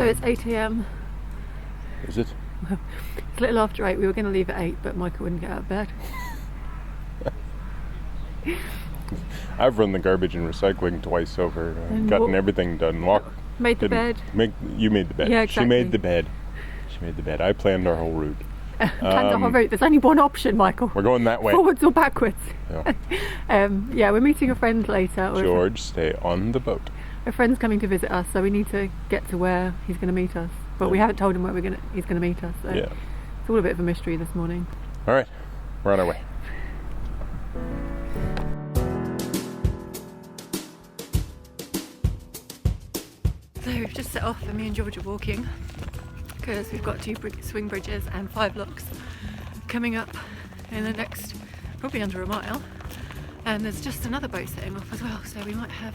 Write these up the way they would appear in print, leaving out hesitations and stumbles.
So it's 8 a.m. Is it? It's a little after 8. We were going to leave at 8, but Michael wouldn't get out of bed. I've run the garbage and recycling twice over and gotten everything done. Made the bed. You made the bed. Yeah, exactly. She made the bed. I planned our whole route. Planned our whole route. There's only one option, Michael. We're going that way. Forwards or backwards. Yeah. Yeah, we're meeting a friend later. George, stay on the boat. A friend's coming to visit us, so we need to get to where he's going to meet us. But we haven't told him where he's going to meet us. So it's all a bit of a mystery this morning. All right, we're on our way. So we've just set off and me and George are walking because we've got 2 swing bridges and 5 locks coming up in the next probably under a mile, and there's just another boat setting off as well, so we might have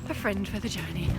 a friend for the journey.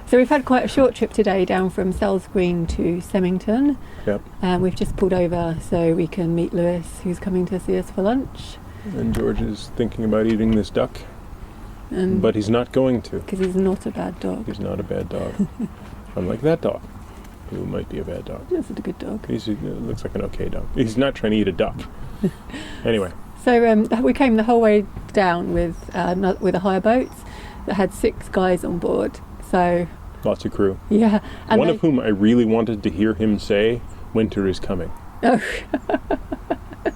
So we've had quite a short trip today down from Sells Green to Semmington. Yep. We've just pulled over so we can meet Lewis, who's coming to see us for lunch. And George is thinking about eating this duck, but he's not going to. Because he's not a bad dog. He's not a bad dog. Unlike that dog, who might be a bad dog. This is a good dog. He looks like an okay dog. He's not trying to eat a duck. Anyway. So we came the whole way down with a hire boat that had 6 guys on board. So lots of crew. Yeah. And one of whom I really wanted to hear him say, "Winter is coming." Oh.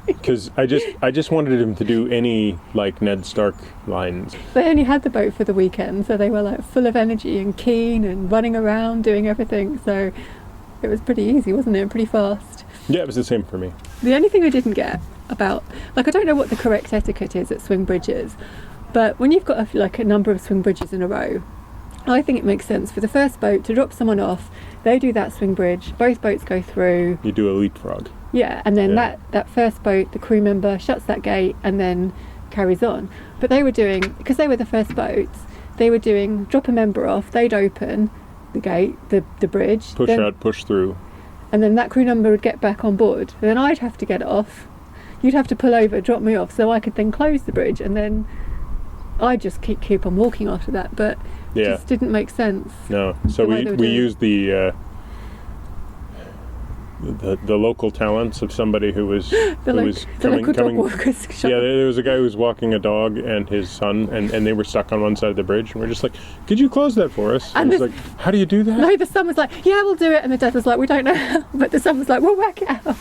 Because I just wanted him to do any like Ned Stark lines. They only had the boat for the weekend, so they were like full of energy and keen and running around doing everything. So it was pretty easy, wasn't it? Pretty fast. Yeah, it was the same for me. The only thing I didn't get about, like, I don't know what the correct etiquette is at swing bridges, but when you've got a number of swing bridges in a row, I think it makes sense for the first boat to drop someone off. They do that swing bridge, both boats go through. You do a leapfrog. Yeah, and then that first boat, the crew member shuts that gate and then carries on. But they were doing, because they were the first boats, they were doing drop a member off, they'd open the gate, the bridge. Push out, push through. And then that crew member would get back on board. Then I'd have to get off. You'd have to pull over, drop me off, so I could then close the bridge, and then I'd just keep on walking after that. But it just didn't make sense. No, so we used the local talents of somebody who was coming. Walkers. Yeah, there was a guy who was walking a dog and his son, and they were stuck on one side of the bridge, and we're just like, "Could you close that for us?" And I was like, "How do you do that?" No, the son was like, "Yeah, we'll do it," and the dad was like, "We don't know how," but the son was like, "We'll work it out."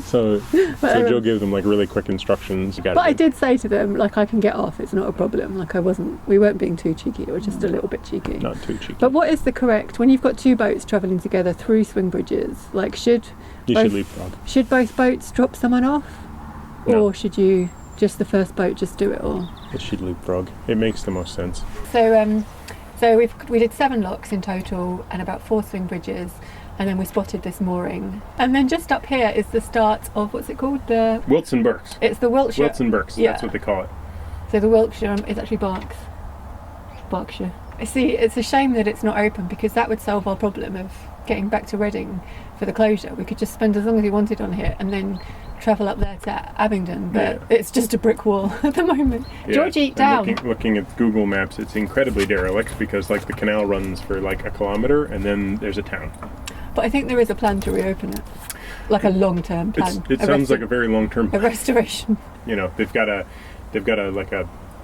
So Joe gave them like really quick instructions. But I did say to them, like, I can get off, it's not a problem. Like, we weren't being too cheeky, it was just a little bit cheeky. Not too cheeky. But what is the correct, when you've got 2 boats travelling together through swing bridges, like, should leapfrog. Should both boats drop someone off? No. Or should you, just the first boat, just do it all? It should leapfrog. It makes the most sense. So we did 7 locks in total and about 4 swing bridges, and then we spotted this mooring. And then just up here is the start of, what's it called? The Wilson Berks. It's the Wiltshire. Wilson Berks, that's what they call it. So the Wiltshire is actually Berkshire. See, it's a shame that it's not open, because that would solve our problem of getting back to Reading for the closure. We could just spend as long as we wanted on here and then travel up there to Abingdon, but it's just a brick wall at the moment. Yeah. George, eat down. Looking at Google Maps, it's incredibly derelict, because like the canal runs for like a kilometre and then there's a town. But I think there is a plan to reopen it, like a long-term plan. It sounds like a very long-term a restoration. You know, they've got a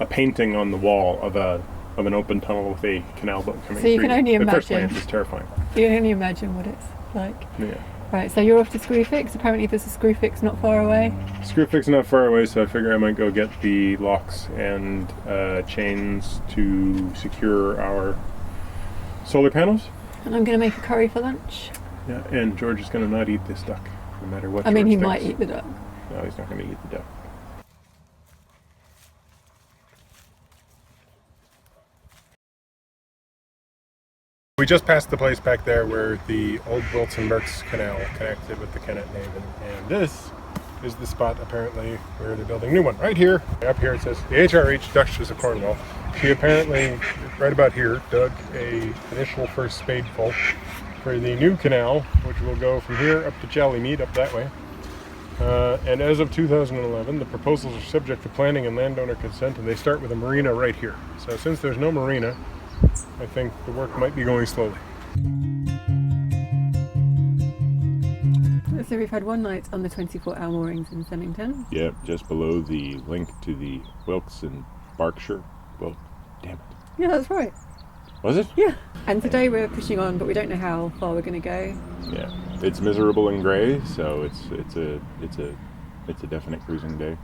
painting on the wall of an open tunnel with a canal boat coming through. So you can only imagine. The first glance is terrifying. You can only imagine what it's like. Yeah. Right, so you're off to Screwfix. Apparently there's a Screwfix not far away. Screwfix not far away, so I figure I might go get the locks and chains to secure our solar panels. And I'm going to make a curry for lunch. Yeah, and George is going to not eat this duck, no matter what. I mean, he George might thinks. eat the duck. No, he's not going to eat the duck. We just passed the place back there where the old Wilson Berks Canal connected with the Kennet and Avon, and this is the spot apparently where they're building a new one. Right here, up here it says the HRH Duchess of Cornwall. She apparently, right about here, dug a initial first spadeful for the new canal, which will go from here up to Jallymead, up that way. And as of 2011, the proposals are subject to planning and landowner consent, and they start with a marina right here. So since there's no marina, I think the work might be going slowly. So we've had one night on the 24-hour moorings in Sennington. Yeah, just below the link to the Wilkes in Berkshire. Well, damn it. Yeah, that's right. Was it? Yeah. And today we're pushing on, but we don't know how far we're going to go. Yeah, it's miserable and grey, so it's a definite cruising day.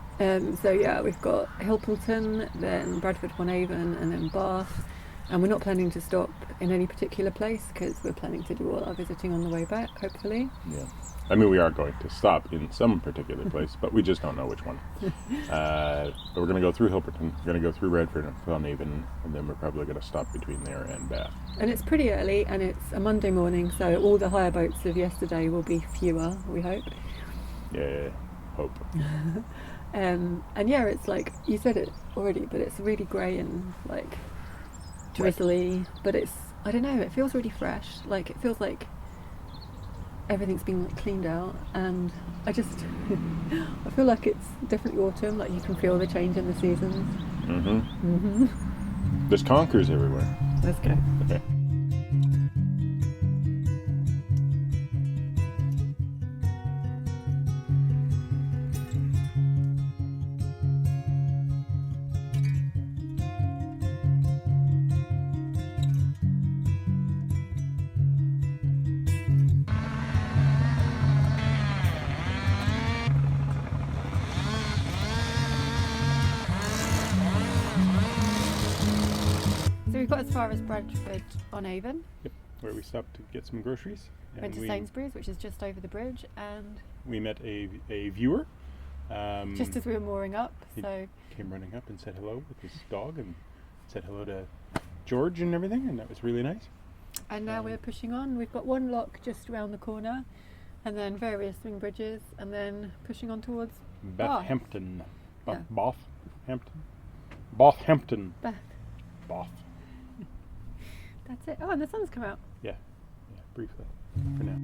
So yeah, we've got Hilpleton, then Bradford-upon-Avon, and then Bath. And we're not planning to stop in any particular place because we're planning to do all our visiting on the way back, hopefully. Yeah. I mean, we are going to stop in some particular place, but we just don't know which one. But we're going to go through Hilpleton, we're going to go through Bradford-upon-Avon, and then we're probably going to stop between there and Bath. And it's pretty early, and it's a Monday morning, so all the hire boats of yesterday will be fewer, we hope. Yeah, hope. And yeah, it's like, you said it already, but it's really grey and like drizzly, but it's, I don't know, it feels really fresh. Like, it feels like everything's been like cleaned out, and I just I feel like it's definitely autumn. Like, you can feel the change in the seasons. There's conkers everywhere. Let's go. Okay. So we've got as far as Bradford-on-Avon. Yep, where we stopped to get some groceries. Went to Sainsbury's, which is just over the bridge, and we met a viewer. just as we were mooring up, He so came running up and said hello with his dog and said hello to George and everything, and that was really nice. and now we're pushing on. We've got one lock just around the corner, and then various swing bridges, and then pushing on towards Bathampton. Yeah. Bathhampton? Bathhampton. Bath. Bath. That's it. Oh, and the sun's come out. Yeah, briefly, for now.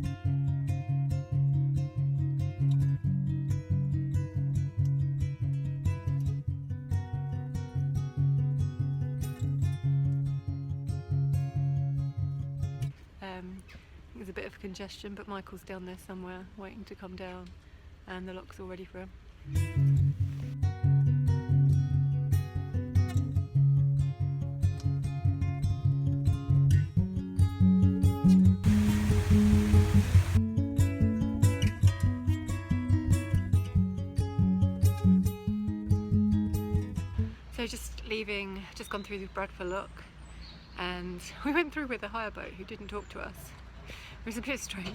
There's a bit of congestion, but Michael's down there somewhere waiting to come down, and the lock's all ready for him. So just gone through the Bradford lock, and we went through with a hire boat who didn't talk to us. It was a bit strange.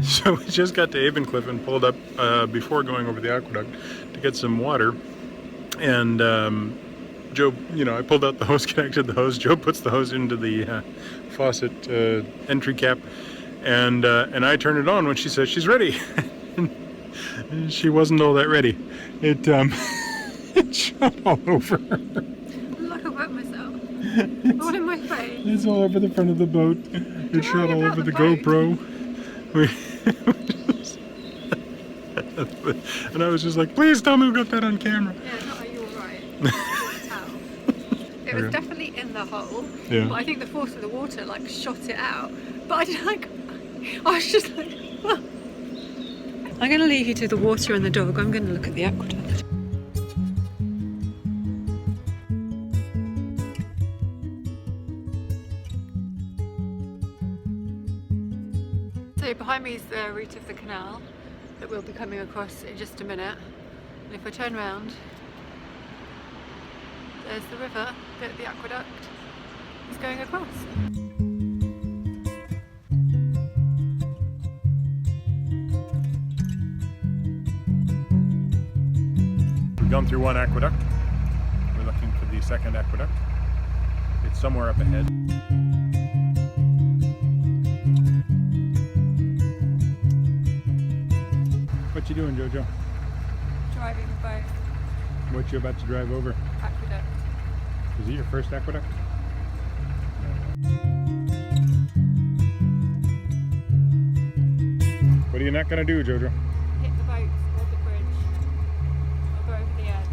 So we just got to Avoncliff and pulled up before going over the aqueduct to get some water, and Joe, I pulled out the hose, connected the hose. Joe puts the hose into the faucet entry cap, and I turn it on when she says she's ready. She wasn't all that ready. It it shot all over her. Look, I wet myself. All in my face. It's all over the front of the boat. It shot all over the GoPro. And I was just like, please tell me we got that on camera. Yeah, not are you alright? It was definitely in the hole, Yeah. but I think the force of the water like shot it out. But I was just like, oh. I'm going to leave you to the water and the dog. I'm going to look at the aqueduct. So behind me is the route of the canal that we'll be coming across in just a minute. And if I turn around, there's the river that the aqueduct is going across. We've gone through one aqueduct. We're looking for the second aqueduct. It's somewhere up ahead. What you doing, Jojo? Driving the boat. What you about to drive over? Aqueduct. Is it your first aqueduct? What are you not gonna do, Jojo? Hit the boat or the bridge. I'll go over the edge.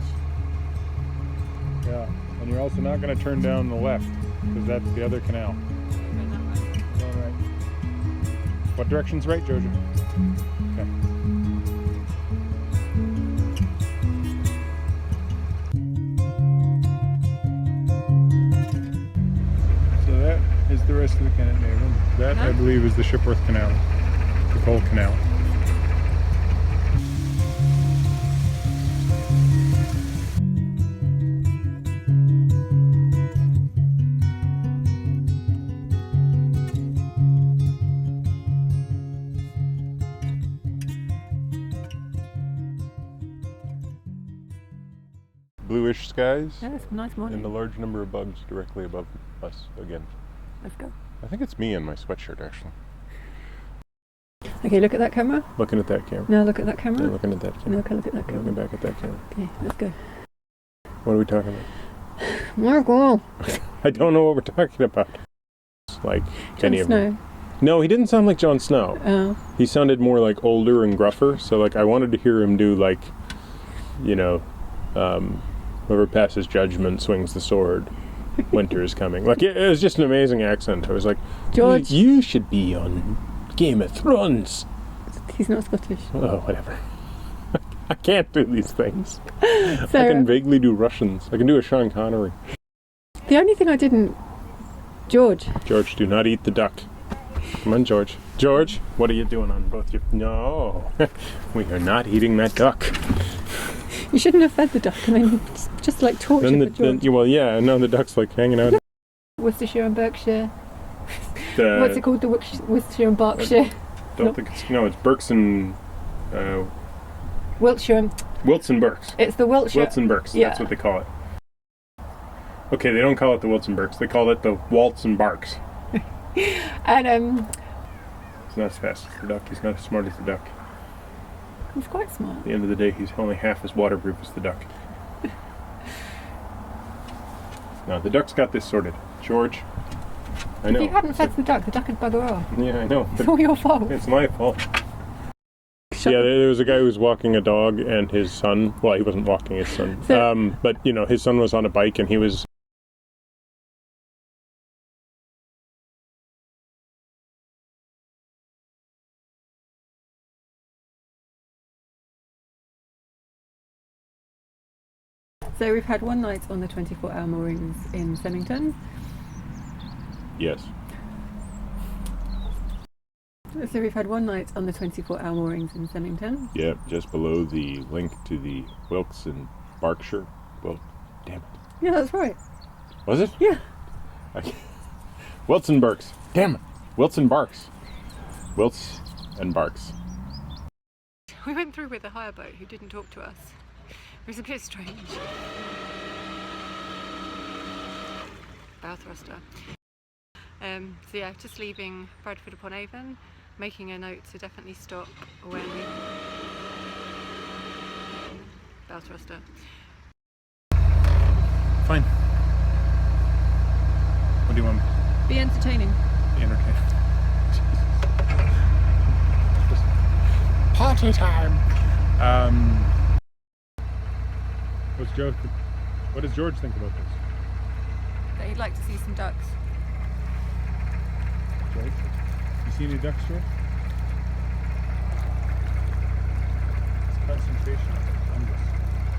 Yeah, and you're also not gonna turn down the left, because that's the other canal. Going that way. Going right. What direction's right, Jojo? Okay. So that is the rest of the Kennet and Avon. That, I believe, is the Shipworth Canal, the Coal Canal. Bluish skies Yeah, it's a nice morning. and a large number of bugs directly above us again. Let's go. I think it's me in my sweatshirt, actually. Okay, look at that camera. Looking at that camera. Now look at that camera. Yeah, looking at that camera. Now look at that camera. Looking back at that camera. Okay, let's go. What are we talking about? Margot. I don't know what we're talking about. Like any of them. Snow. No, he didn't sound like Jon Snow. Oh. He sounded more like older and gruffer. So like I wanted to hear him do like, you know, whoever passes judgment swings the sword. Winter is coming. Like it was just an amazing accent. I was like, George. you should be on Game of Thrones. He's not Scottish. Oh, whatever. I can't do these things. So, I can vaguely do Russians. I can do a Sean Connery. the only thing I didn't... George. George, do not eat the duck. Come on, George. George, what are you doing on both your... No. We are not eating that duck. You shouldn't have fed the duck. I mean, just like torture for George. Well, yeah, no, the duck's like hanging out. Worcestershire and Berkshire. What's it called? The Worcestershire and Berkshire. Don't think it's... No, it's Berks and... Wiltshire and... Wilson Berks. It's the Wiltshire. Wilson Berks, Yeah. that's what they call it. Okay, they don't call it the Wilson Berks, they call it the Waltz and Barks. And He's not as fast as the duck, he's not as smart as the duck. he's quite smart. At the end of the day, he's only half as waterproof as the duck. No, the duck's got this sorted. George, I know. If you hadn't fed the duck would bugger off. Yeah, I know. It's all your fault. It's my fault. Yeah, there was a guy who was walking a dog and his son, well, he wasn't walking his son, but, you know, his son was on a bike and he was... So we've had one night on the 24-hour moorings in Semmington. Yes. So we've had one night on the 24-hour moorings in Semmington. Yeah, just below the link to the Wilkes in Berkshire. Well, damn it. Yeah, that's right. Was it? Yeah. Wilson Berks. Damn it. Wilson Barks. Wilts and Barks. We went through with a hire boat who didn't talk to us. It was a bit strange. Bow thruster. So yeah, just leaving Bradford upon Avon, making a note to definitely stop when bow thruster. Fine. What do you want? Be entertaining. Be entertaining. Party time! What does George think about this? that he'd like to see some ducks. George, you see any ducks, George? It's concentration.